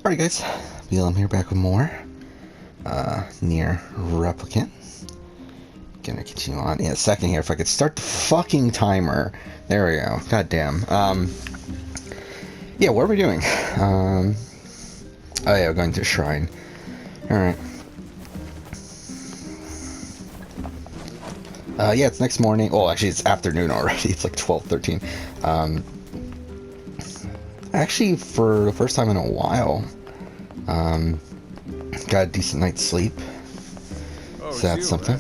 Alright guys, I'm here back with more NieR Replicant. Gonna continue on in a second here if I could start the fucking timer. There we go. God damn. Yeah, what are we doing? Oh yeah, we're going to the shrine. Alright. Yeah, it's next morning. Oh, actually it's afternoon already. It's like 12:13. Actually, for the first time in a while, got a decent night's sleep. Oh, So that's something.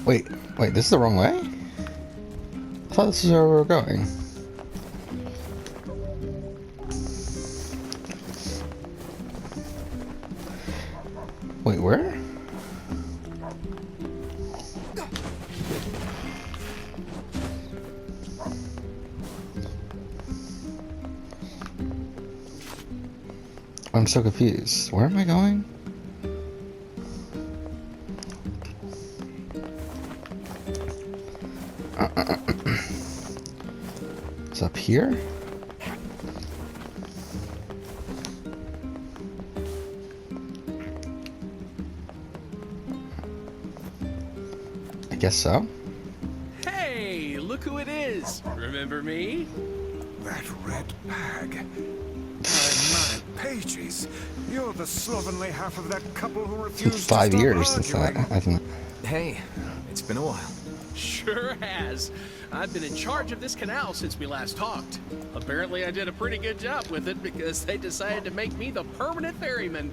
Wait, this is the wrong way? I thought this is where we were going. Wait, where? I'm so confused. Where am I going? It's up here? I guess so. Hey, look who it is. Remember me? That red bag. My pages. You're the slovenly half of that couple who refused It's 5 to stop years since that, arguing. hasn't it? Hey, it's been a while. Sure has. I've been in charge of this canal since we last talked. Apparently I did a pretty good job with it because they decided to make me the permanent ferryman.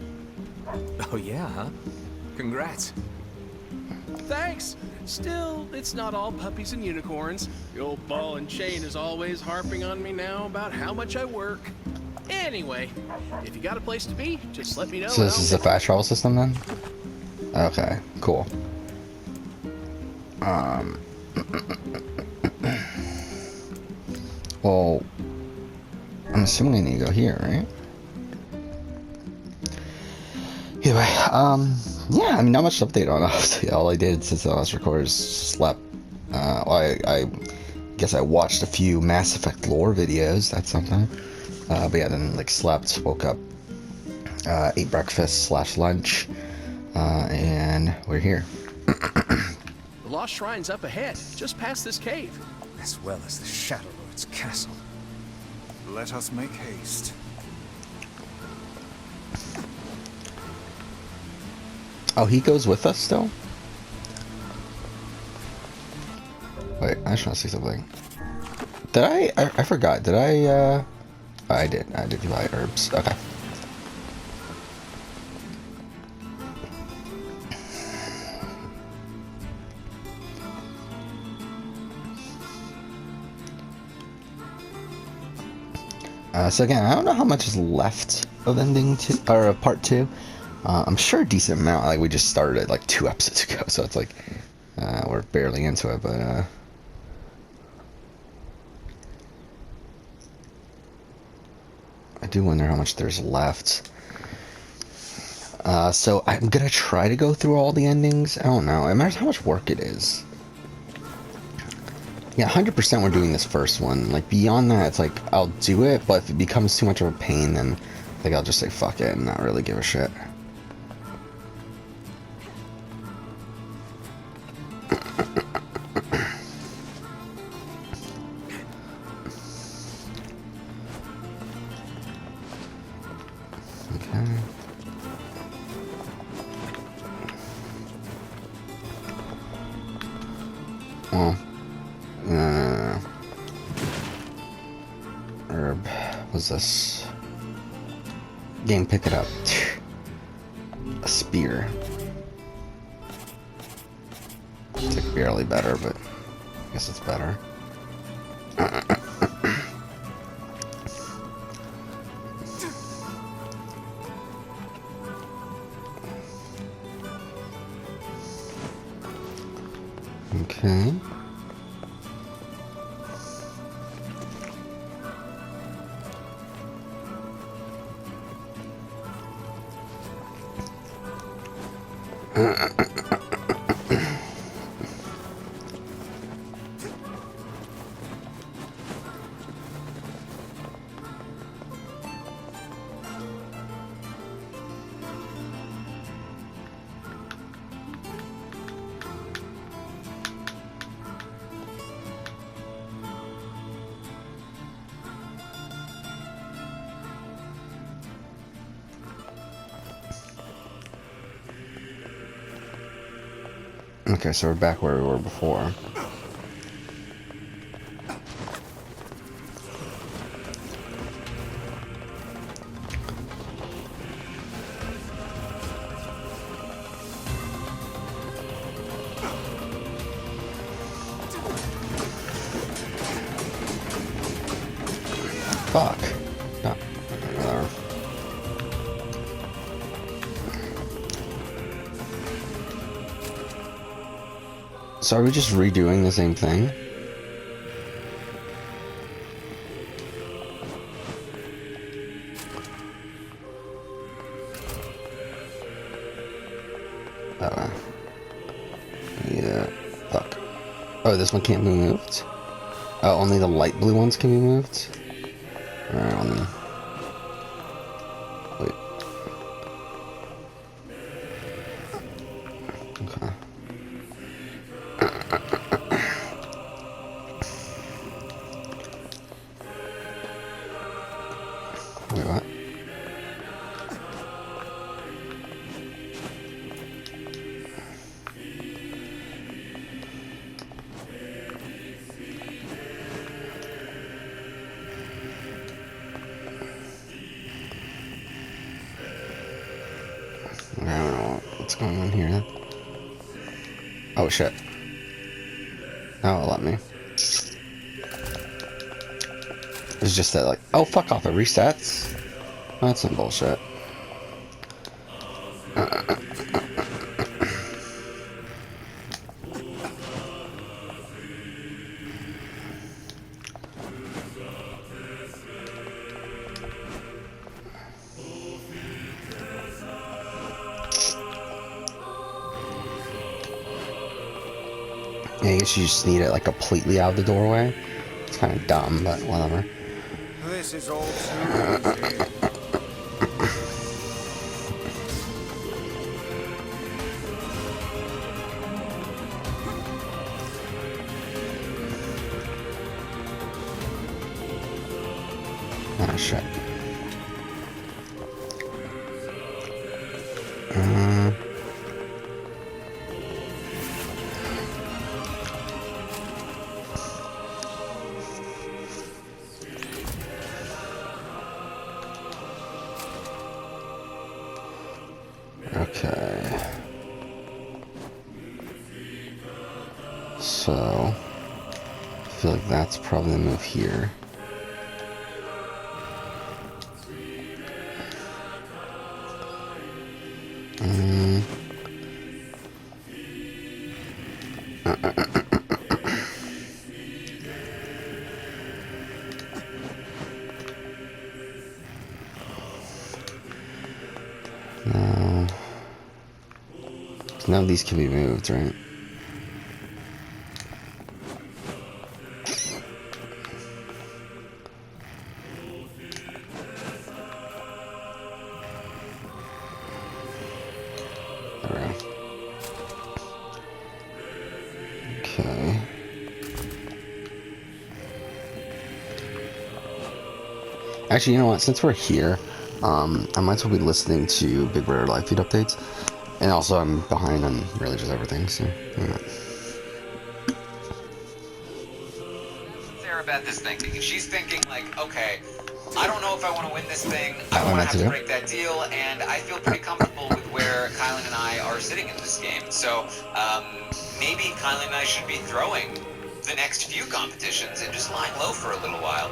Oh yeah, huh? Congrats. Thanks. Still, it's not all puppies and unicorns. The old ball and chain is always harping on me now about how much I work. Anyway, if you got a place to be, just let me know. So this is a fast travel system then? Okay, cool. Well, I'm assuming I need to go here, right? Anyway, yeah, I mean, not much to update on, obviously. All I did since I last recorded is slept. Well, I guess I watched a few Mass Effect lore videos, that's something. But yeah, then, like, slept, woke up, ate breakfast / lunch, and we're here. The Lost Shrine's up ahead, just past this cave. As well as the Shadow Lord's castle. Let us make haste. Oh, he goes with us still? Wait, I just want to see something. Did I forgot. Did I, I did buy herbs. Okay. So again, I don't know how much is left of ending 2, or part 2. I'm sure a decent amount. Like, we just started it like 2 episodes ago, so it's like we're barely into it. But I do wonder how much there's left. So I'm gonna try to go through all the endings. I don't know. It matters how much work it is. Yeah, 100% we're doing this first one. Like, beyond that, it's like, I'll do it, but if it becomes too much of a pain, then, like, I'll just say fuck it and not really give a shit. Okay. Well. Herb. What's this? Game, pick it up. A spear. It's like barely better, but I guess it's better. Okay. Okay, so we're back where we were before. Fuck. No. Whatever. So are we just redoing the same thing? Yeah. Fuck. Oh, this one can't be moved? Oh, only the light blue ones can be moved? Alright, well then. Wait. Okay. Wait, what? Okay, I don't know what's going on here then. Oh shit. Now it'll let me. It's just that, like, oh fuck off, it resets? That's some bullshit. Yeah, I guess you just need it like completely out of the doorway. It's kind of dumb, but whatever. This is all too easy. Oh shit. Okay. So, I feel like that's probably the move here. No. None of these can be moved, right? There we go. Okay. Actually, you know what? Since we're here, I might as well be listening to Big Brother live feed updates. And also, I'm behind on really just everything, so... Yeah. Sarah Beth is thinking. She's thinking, like, okay, I don't know if I want to win this thing. I What don't want meant to to have do? to break that deal, and I feel pretty comfortable with where Kylan and I are sitting in this game. So, maybe Kylan and I should be throwing the next few competitions and just lying low for a little while.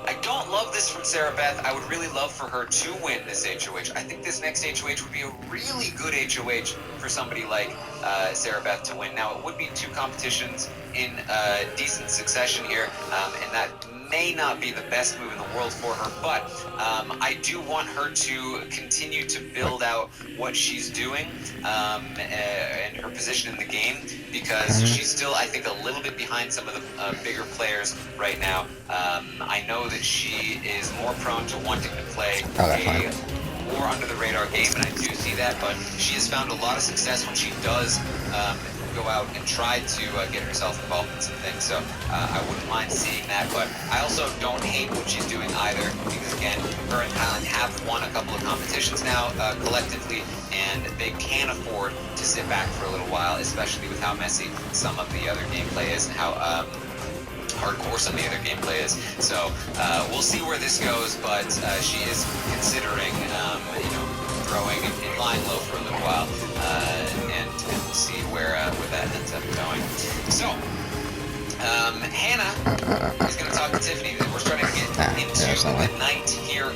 I don't love this from Sarah Beth. I would really love for her to win this HOH. I think this next HOH would be a really good HOH for somebody like Sarah Beth to win. Now, it would be 2 competitions in decent succession here, and that may not be the best move in the world for her, but I do want her to continue to build out what she's doing and her position in the game, because she's still, I think, a little bit behind some of the bigger players right now. I know that she is more prone to wanting to play a more under the radar game, and I do see that, but she has found a lot of success when she does go out and try to get herself involved in some things. So I wouldn't mind seeing that, but I also don't hate what she's doing either, because again, her and Kylan have won a couple of competitions now collectively, and they can afford to sit back for a little while, especially with how messy some of the other gameplay is and how hardcore some of the other gameplay is. So we'll see where this goes, but she is considering, throwing and lying low for a little while, and we'll see where that ends up going. So Hannah is going to talk to Tiffany. We're starting to get into the night here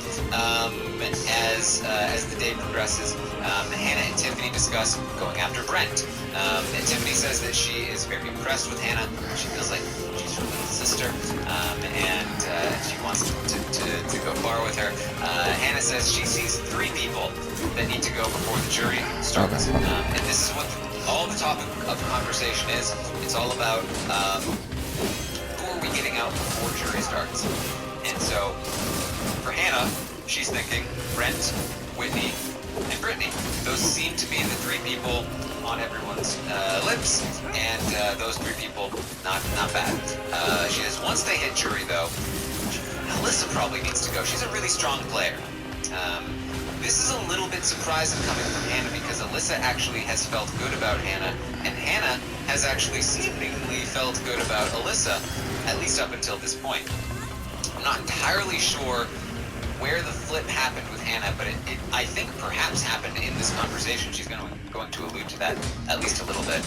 as the day progresses. Hannah and Tiffany discuss going after Brent. And Tiffany says that she is very impressed with Hannah. She feels like she's her little sister, and she wants to go far with her. Hannah says she sees 3 people that need to go before the jury starts. And this is what all the topic of the conversation is. It's all about who are we getting out before jury starts. And so for Hannah, she's thinking Brent, Whitney, and Brittany. Those seem to be the 3 people on everyone's lips, and those 3 people, not bad. She says once they hit jury, though, Alyssa probably needs to go. She's a really strong player. This is a little bit surprising coming from Hannah, because Alyssa actually has felt good about Hannah, and Hannah has actually seemingly felt good about Alyssa, at least up until this point. I'm not entirely sure where the flip happened with Hannah, but it I think perhaps happened in this conversation. She's going to allude to that at least a little bit.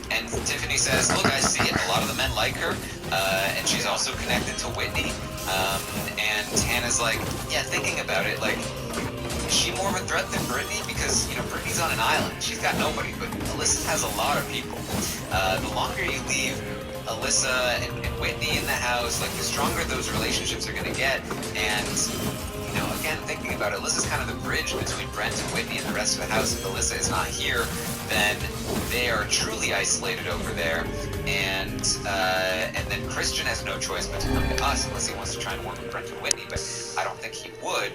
And Tiffany says, look, I see it. A lot of the men like her, and she's also connected to Whitney. And Hannah's like, yeah, thinking about it, like, is she more of a threat than Brittany? Because, Brittany's on an island. She's got nobody, but Alyssa has a lot of people. The longer you leave Alyssa and Whitney in the house, like, the stronger those relationships are going to get. And, again, thinking about it, Alyssa's kind of the bridge between Brent and Whitney and the rest of the house. If Alyssa is not here, then they are truly isolated over there. And then Christian has no choice but to come to us unless he wants to try and work with Brent and Whitney, but I don't think he would.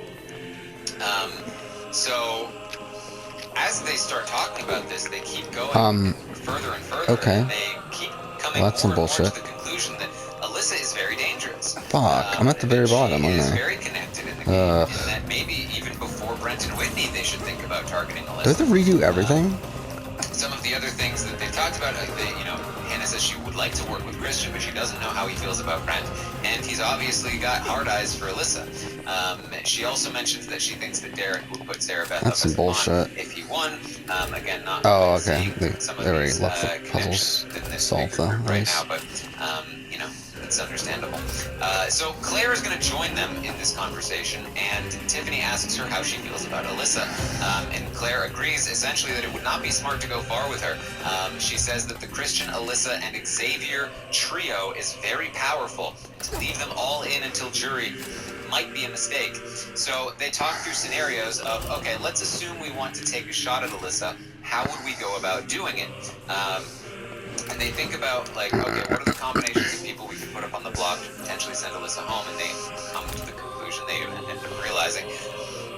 So as they start talking about this, they keep going further and further. Okay. And they keep coming Well, that's some more and more bullshit. to the conclusion that Alyssa is very dangerous. Fuck, I'm at the very bottom, She aren't is I? very connected in the game, and that maybe even before Brent and Whitney, they should think about targeting Alyssa. Do I have to redo everything? Some of the other things that they've talked about, Hannah says she would like to work with Christian, but she doesn't know how he feels about Brent, and he's obviously got hard eyes for Alyssa. She also mentions that she thinks that Derek would put Sarah Beth That's up some as a pawn bullshit. if he won. Again, not Oh, seeing okay. some of They already these left the connections puzzles in this solved, big though. group right Nice. now, but it's understandable. So Claire is going to join them in this conversation, and Tiffany asks her how she feels about Alyssa, and Claire agrees essentially that it would not be smart to go far with her. She says that the Christian, Alyssa, and Xavier trio is very powerful. To leave them all in until jury might be a mistake. So they talk through scenarios of, okay, let's assume we want to take a shot at Alyssa. How would we go about doing it? And they think about, like, okay, what are the combinations of people we can put up on the block to potentially send Alyssa home? And they come to the conclusion, they end up realizing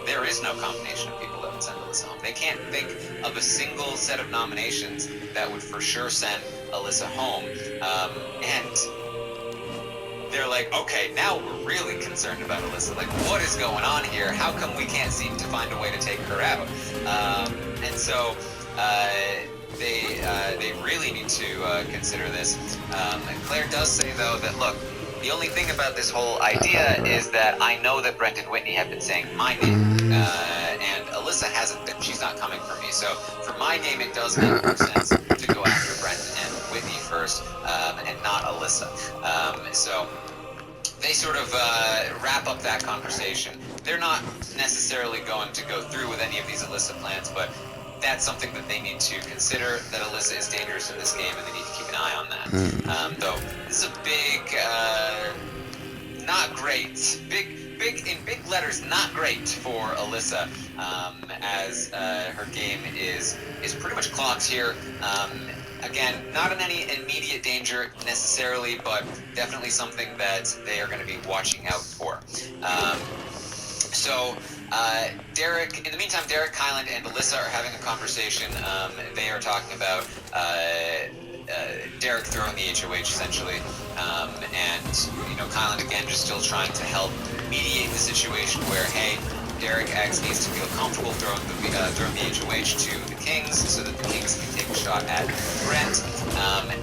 there is no combination of people that would send Alyssa home. They can't think of a single set of nominations that would for sure send Alyssa home. And they're like, okay, now we're really concerned about Alyssa. Like, what is going on here? How come we can't seem to find a way to take her out? And so they really need to consider this. And Claire does say, though, that, look, the only thing about this whole idea is that I know that Brent and Whitney have been saying my name, and Alyssa hasn't been. She's not coming for me. So for my name, it does make more sense to go after Brent and Whitney first, and not Alyssa. So they sort of wrap up that conversation. They're not necessarily going to go through with any of these Alyssa plans, but that's something that they need to consider, that Alyssa is dangerous in this game, and they need to keep an eye on that. Though this is a big, not great, in big letters, not great for Alyssa, as her game is pretty much clocked here. Again, not in any immediate danger necessarily, but definitely something that they are going to be watching out for. So Derek, in the meantime, Derek, Kylan, and Alyssa are having a conversation. They are talking about Derek throwing the HOH, essentially. And, Kylan, again, just still trying to help mediate the situation where, hey, Derek X needs to feel comfortable throwing the HOH to the Kings so that the Kings can take a shot at Brent.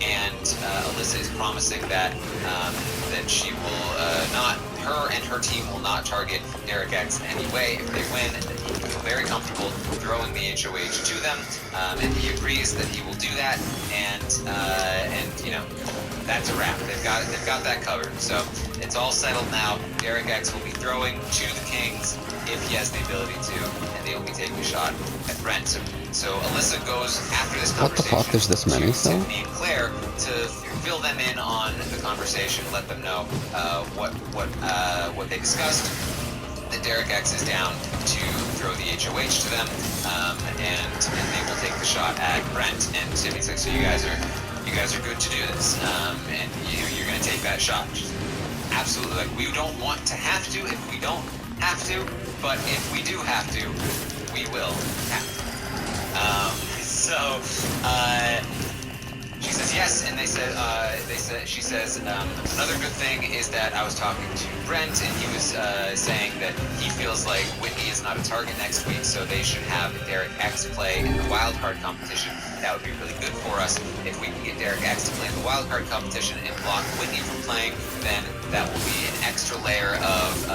And Alyssa is promising that she will her and her team will not target Derek X in any way. If they win, then he will feel very comfortable throwing the HOH to them, and he agrees that he will do that. And that's a wrap. They've got that covered. So it's all settled now. Derek X will be throwing to the Kings if he has the ability to, and they will be taking a shot at Brent. So Alyssa goes after this conversation. What the fuck? There's this many still? Tiffany and Claire to fill them in on the conversation, let them know what they discussed. That Derek X is down to throw the HOH to them, and they will take the shot at Brent. And Tiffany's like, so you guys are good to do this, and you're going to take that shot. She's like, absolutely. Like, we don't want to have to if we don't have to, but if we do have to, we will have to. She says yes, and she says another good thing is that I was talking to Brent, and he was saying that he feels like Whitney is not a target next week, so they should have Derek X play in the wildcard competition. That would be really good for us. If we can get Derek X to play in the wildcard competition and block Whitney from playing, then that will be an extra layer of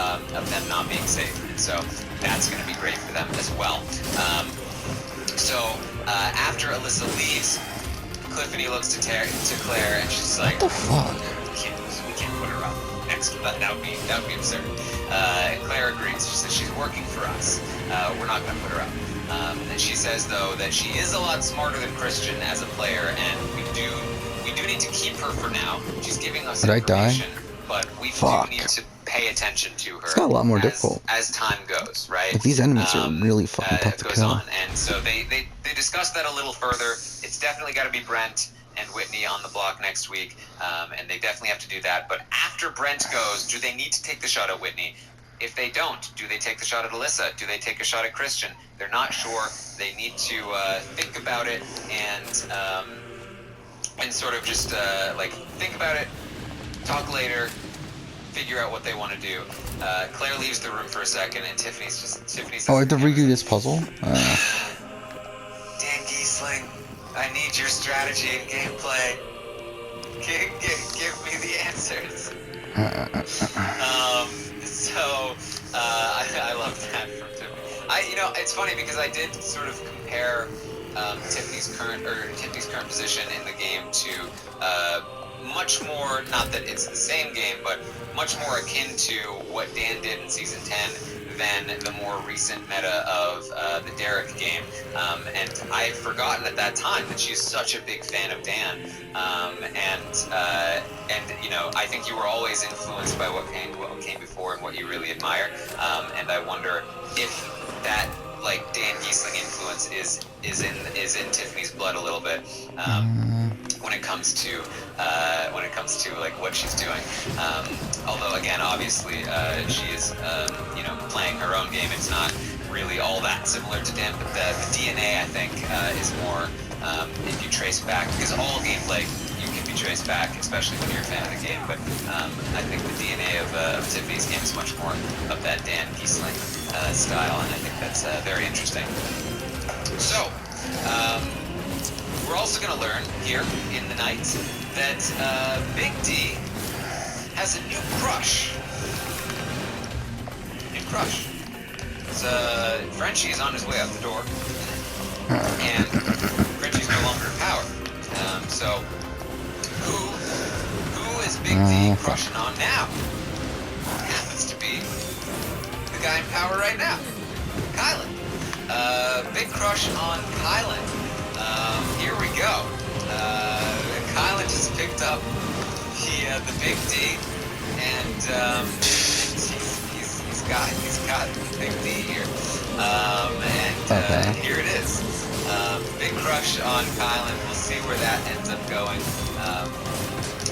them not being safe. And so that's going to be great for them as well. After Alyssa leaves, Cliffany looks to Claire, and she's like, "What the fuck? We can't put her up next. That would be absurd." And Claire agrees. She says she's working for us. We're not going to put her up. And she says though that she is a lot smarter than Christian as a player, and we do need to keep her for now. She's giving us information, but we do need to pay attention to her. It's got a lot more difficult as time goes, right? Like, these enemies are really fucking tough to kill. And so they discuss that a little further. It's definitely got to be Brent and Whitney on the block next week, and they definitely have to do that. But after Brent goes, do they need to take the shot at Whitney? If they don't, do they take the shot at Alyssa? Do they take a shot at Christian? They're not sure. They need to think about it and sort of just think about it, talk later, figure out what they want to do. Claire leaves the room for a second, and Tiffany's. Oh, I have to redo this puzzle? Dan Giesling, I need your strategy and gameplay. Give me the answers. I love that from Tiffany. It's funny because I did sort of compare Tiffany's current position in the game to much more, not that it's the same game, but much more akin to what Dan did in Season 10 than the more recent meta of the Derek game. And I had forgotten at that time that she's such a big fan of Dan. I think you were always influenced by what came before and what you really admire. And I wonder if that Dan Giesling influence is in Tiffany's blood a little bit. When it comes to what she's doing, although again, obviously, she is playing her own game. It's not really all that similar to Dan, but the DNA I think is more if you trace back, because all gameplay you can be traced back, especially when you're a fan of the game. But I think the DNA of Tiffany's game is much more of that Dan Giesling style, and I think that's very interesting. So. We're also going to learn here in the night that Big D has a new crush. Frenchie is on his way out the door, and Frenchie's no longer in power. So, who is Big D crushing on now? Happens to be the guy in power right now, Kylan. Big crush on Kylan. Here we go. Kylan just picked up the Big D, and he's got Big D here. Here it is. Big crush on Kylan. We'll see where that ends up going.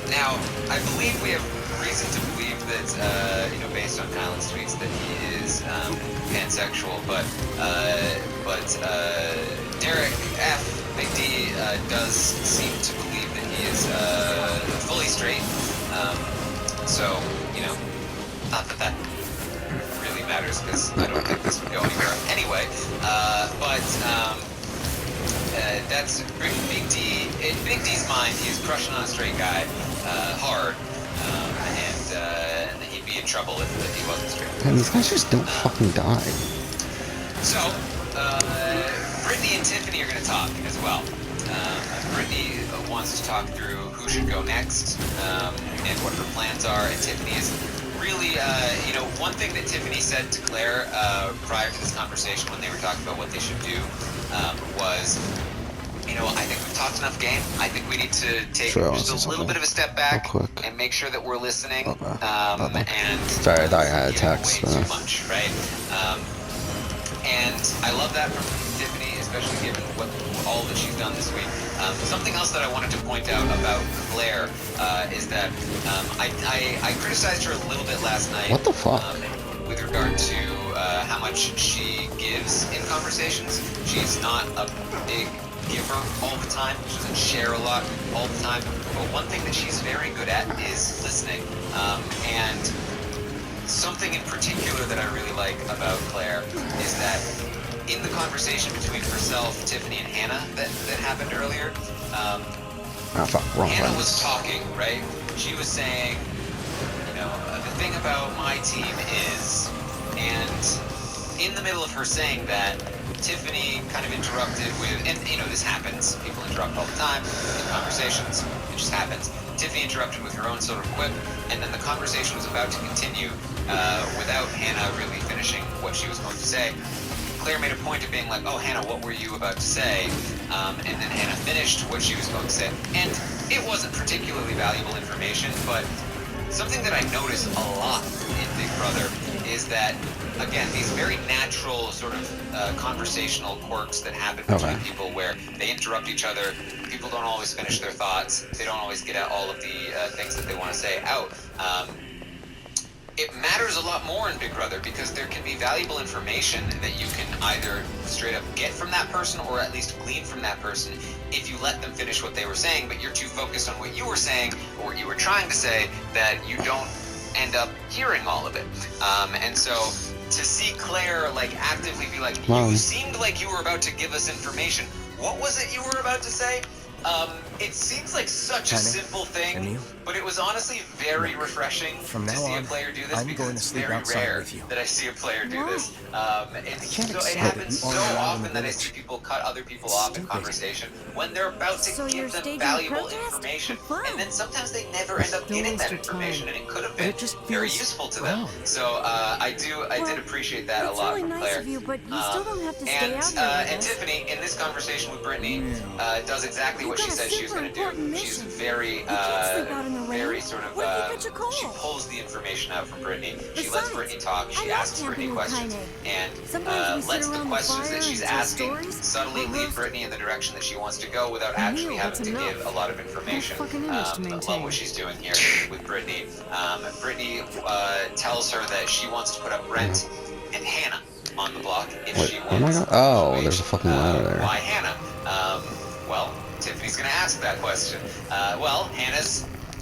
Now, I believe we have reason to believe that based on Kylan's tweets that he is pansexual, but Derek F. Big D does seem to believe that he is fully straight. So not that really matters because I don't think this would go anywhere anyway. That's Big D. In Big D's mind, he is crushing on a straight guy hard, and he'd be in trouble if he wasn't straight. And these guys just don't fucking die. So, Brittany and Tiffany are going to talk as well. Brittany wants to talk through who should go next and what her plans are, and Tiffany is really, one thing that Tiffany said to Claire prior to this conversation when they were talking about what they should do was, I think we've talked enough game. I think we need to take just a little bit of a step back and make sure that we're listening. And sorry, I thought I had a text. Too much, right? And I love that from Tiffany, especially given all that she's done this week. Something else that I wanted to point out about Claire is that I criticized her a little bit last night. What the fuck? With regard to how much she gives in conversations. She's not a big giver all the time. She doesn't share a lot all the time. But one thing that she's very good at is listening. And something in particular that I really like about Claire is that in the conversation between herself, Tiffany, and Hannah that happened earlier, Hannah was talking, right? She was saying, the thing about my team is, and in the middle of her saying that, Tiffany kind of interrupted with, and this happens, people interrupt all the time in conversations, it just happens. Tiffany interrupted with her own sort of quip, and then the conversation was about to continue without Hannah really finishing what she was going to say. Claire made a point of being like, oh, Hannah, what were you about to say? And then Hannah finished what she was going to say. And it wasn't particularly valuable information, but something that I notice a lot in Big Brother is that, again, these very natural sort of conversational quirks that happen between people where they interrupt each other, people don't always finish their thoughts, they don't always get at all of the things that they want to say out. It matters a lot more in Big Brother because there can be valuable information that you can either straight up get from that person or at least glean from that person if you let them finish what they were saying, but you're too focused on what you were saying or what you were trying to say that you don't end up hearing all of it. And so to see Claire actively be like, you seemed like you were about to give us information. What was it you were about to say? It seems like such a simple thing, but it was honestly very refreshing to see a player do this because it's very rare that I see a player do this. It happens so often that I see people cut other people off in conversation when they're about to give them valuable information, and then sometimes they never end up getting that information, and it could have been very useful to them. So I did appreciate that a lot from Claire. And Tiffany, in this conversation with Brittany, does exactly what she said she was going to do. She's very sort of, she pulls the information out from Brittany. She lets Brittany talk, she asks Brittany questions, and lets the questions that she's asking subtly lead Brittany in the direction that she wants to go without actually having to give a lot of information. I love what she's doing here with Brittany. Brittany tells her that she wants to put up Brent and Hannah on the block if she wants. There's a fucking ladder there. Why Hannah? Well, Tiffany's gonna ask that question. Hannah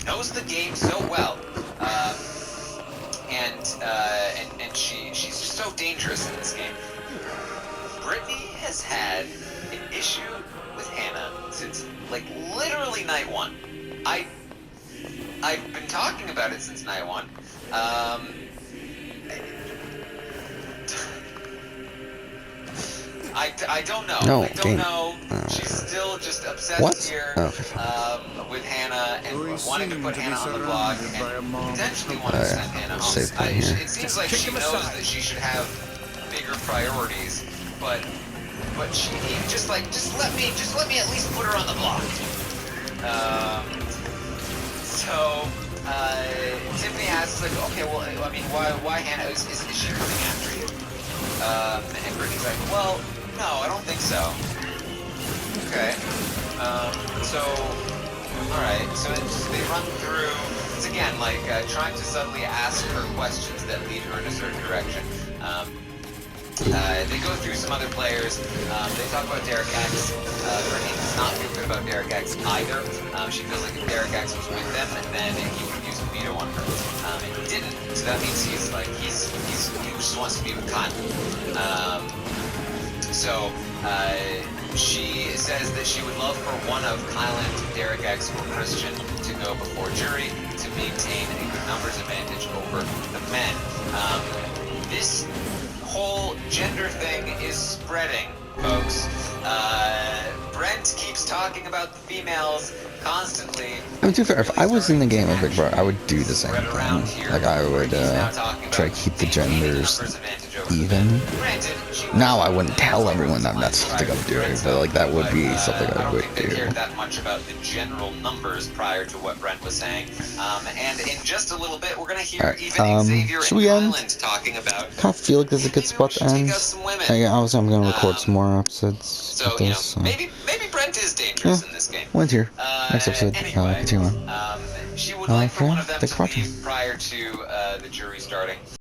knows the game so well, and she's just so dangerous in this game. Brittany has had an issue with Hannah since literally night one. I've been talking about it since night one. I don't know. No, I don't know. She's still just obsessed here with Hannah and wanting to put Hannah on the block and potentially wanting to send Hannah home. It seems like she knows that she should have bigger priorities, but she just let me at least put her on the block. Tiffany asks okay, well, I mean, why Hannah? Is she coming after you? And Brittany's like, well, no, I don't think so. Okay. Alright, so they run through once again, like, trying to subtly ask her questions that lead her in a certain direction. They go through some other players. They talk about Derek X. Brittany does not feel good about Derek X either. She feels like if Derek X was with them, then he would use a veto on her. And he didn't. So that means he just wants to be with Kyle. She says that she would love for one of Kylan, Derek X, or Christian to go before jury to maintain a good numbers advantage over the men. This whole gender thing is spreading, folks. Brent keeps talking about the females constantly. I mean, to be fair, if I was in the game of Big Brother, I would do the same thing. Like, I would try to keep the genders even. Now, I wouldn't tell everyone that that's something I'm doing, but like that would be something I would do. Cared that much about the general numbers prior to what Brent was saying. And in just a little bit, we're gonna hear even Xavier and Ryland talking about. I kind of feel like this is a good spot to end. Obviously, I'm gonna record some more episodes. So with this, maybe Brent is dangerous in this game. Went here. Next episode. Anyway, continue on. she would like for one of them thanks to for watching. leave prior to the jury starting.